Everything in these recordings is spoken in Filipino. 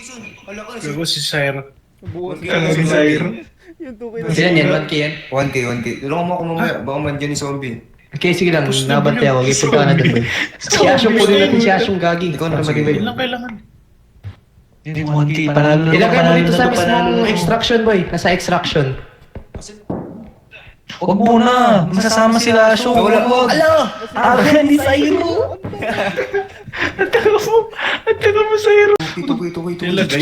Sun. Wala ka. Pero si Syra. Bukas Si Syro. Yung 2K na. Ilan yan? 1K yan? 1K, 1K. Tulungan mo ako mamaya. Baka man dyan yung zombie. Okay, sige lang. Tapos Nabante ako. naman yung Ipunta ka na doon, boy. Si Asyong po natin si Asyong gagi. Ikaw na, Para sige. mag-revive. Yun lang kailangan. Hindi, 1K. Panalo na Ilagay mo panalo dito na sa to, panalo mismong na to. extraction, boy. Nasa extraction. Huwag muna. Masasama sila Asyo. Wala. Ala! Ni Syro. Ang taga mo, Syro. Ito. Ilagay.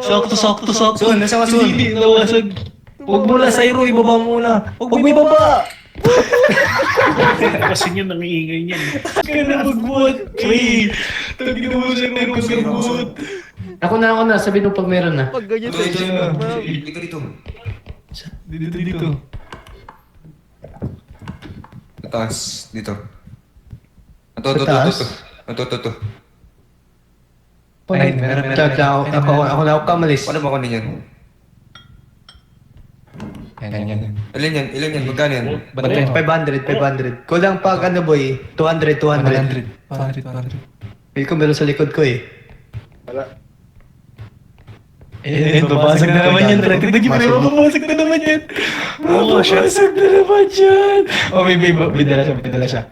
Sakto. Sun, nasa ka, Sun? Hindi, nawasag. Huwag muna, Syro. Ibaba muna. Huwag mo ibaba. Kasi yun ang iingay niyan. Kaya na magbuhat. Hey! Tagin mo siya na magbuhat. Ako na. Sabi nung pag meron na. Pag ganyan Ito. tayo. Dito. Dito. Taas. Dito. Sa taas? Ito. Ay, meron. Ako na ako kamalis. Paano ba ako ninyan? Yan. Ilan yan? Magkano yan? 500. Kulang pag ano, boy. 200. 100. Feel ko meron sa likod ko eh. Babasag na naman yan. Tignan niyo, pero babasag na naman yan. Babasag na naman yan. Oh, may dala siya.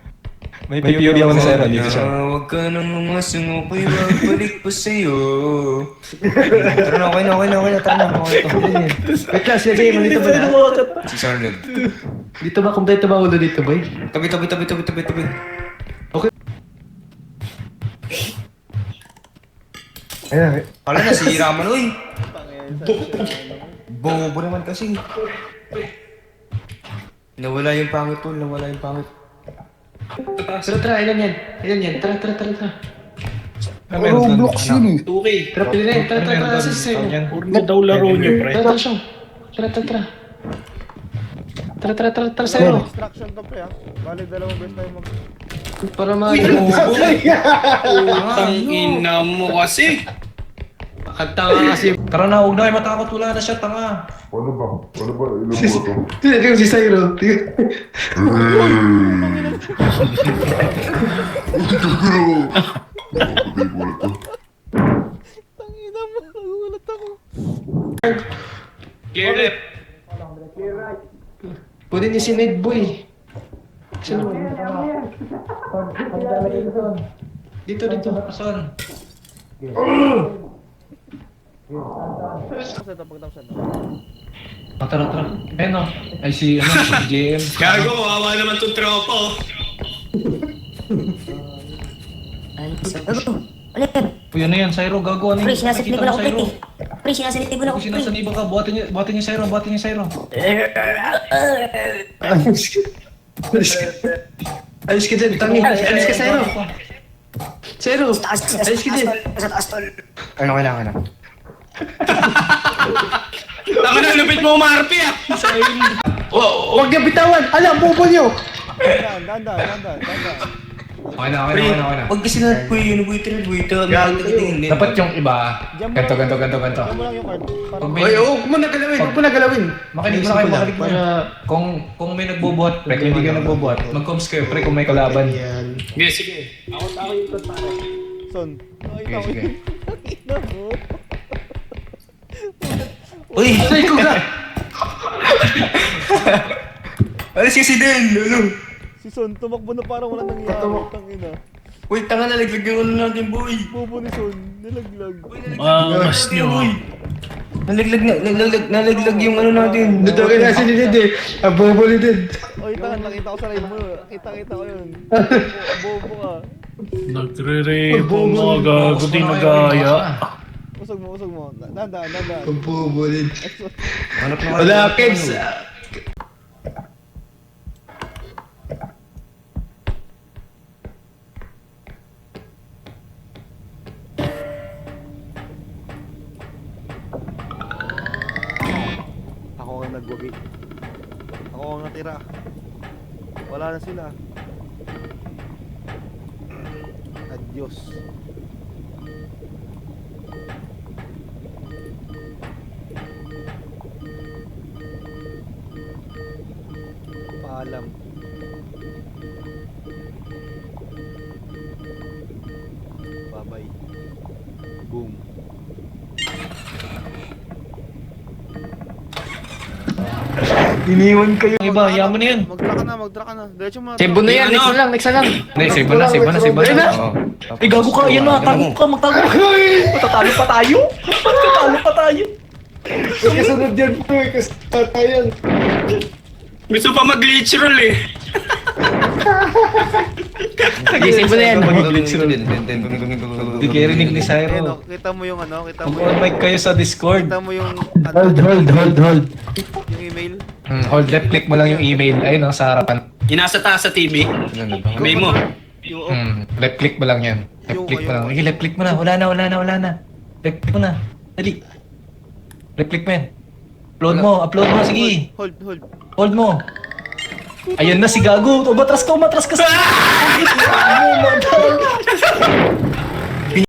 May POV ako na Syro. Dito siya. Huwag ka nang umasang ako'y babalik pa sa'yo. Tara na, okay na. Tara na, okay na. Wait lang, sige, dito ba na? Si Sarned. Dito ba? Kompleto ba ulo dito, boy? Tabi. Okay. Kala na, si Raman, uy. Bobo naman kasi. Nawala yung pangit. Tara, ilan yan? Tara. Roblox yun eh. 2K. Tara, pili na yan. Tara, sa'yo. Orna daw laro niyo, pre. Tara, siyang. Tara, sa'yo. Extraction to pre ha. Bali dalawang beses tayo mag... Para mag... Tang ina mo kasi. Ang tanga kasi. Tara na, huwag na kayo matakot. Wala na siya, tanga. Ano ba? Ilan mo ito? Tingnan si Syro. Tangina mo, nagulat ako. Clear left. Kunin niyo si Ned, boy. Sino? Dito. Saan? Set up, pagtapos set up. Tara. Ayun o. Ay si JM. Gago, wawa naman itong tropa, oh. Yan na yan, Syro. Gago. Ano Pre, yung sinasanib nakikita mo na mo, ako, Syro? pre. Sinasanib mo na ako, Kung pre. sinasaniba ka, buhatin niyo Syro. Alis ka dyan, tangi. Alis ka, Syro. Syro, Taas, alis ka dyan. sa taas, tol. Ano, kailangan na. Taka na, lupit mo umarpi, ah. Huwag niya bitawan. Alam, bobo niyo. Dahan. Okay na. Huwag kasi na, buwita. Dapat yung iba. Ganto. Diyan mo lang yung card. Para Huwag mo na galawin. Makinig mo na kayo, makinig mo na. Kung may nagbubuhat, pre, kung hindi ka nagbubuhat, mag-coms kayo, pre, kung may kalaban. Yan. Sige. Son. Nakita ko Sige. yun. Nakita mo. Uy! Ay, ko ka. Alis kasi din! Ano? Si Son, tumakbo na parang wala nangyari. Tangina. Uy, tanga na, laglag yung ano natin, boy! Bobo ni Son. Nilaglag. Mas nyo, ah. Nalaglag yung ano natin. Dito ka na si Ned eh. Ang bobo ni Ned. Oy, tangan, nakita ko sa live mo. Kita ko yun. Bobo ka. Nagre-repo mga gago din nagaya. Usog mo. Dahan. Ang bobo Ned. Hanap na Wala, kids. Ako ang nagwagi. Ako ang natira. Wala na sila. Adios. Paalam. Bye-bye. Boom. Iniwan kayo. Iba, yaman na yun. Mag-draw ka na. Diretso mo. Sebo na yan, next na lang, next na lang. Hindi, save mo na. Ayun na. Oo. Eh, gago ka. Yan na, tago ka. Magtago ka. Matatalo pa tayo. Matatalo pa tayo. Kasunod yan po eh, kasi tatayan. Gusto pa mag-glitch roll eh. Sige, sebo na yan. Hindi kayo rinig ni Ayun, Cyro. oh, kita mo yung ano, kita mo Mag-on yung... mic kayo sa Discord. Kita mo yung... Hold. Yung email. Hold, left click mo lang yung email. Ayun, oh, sa harapan. Inasa taas sa TV. May mo. Yung... Left click mo lang yan. Left click mo lang. Sige, left click mo na. Wala na. Left click mo na. Dali. Left click mo yan. Upload mo, sige. Hold. Hold mo. Ayun na si Gago. Umatras ka.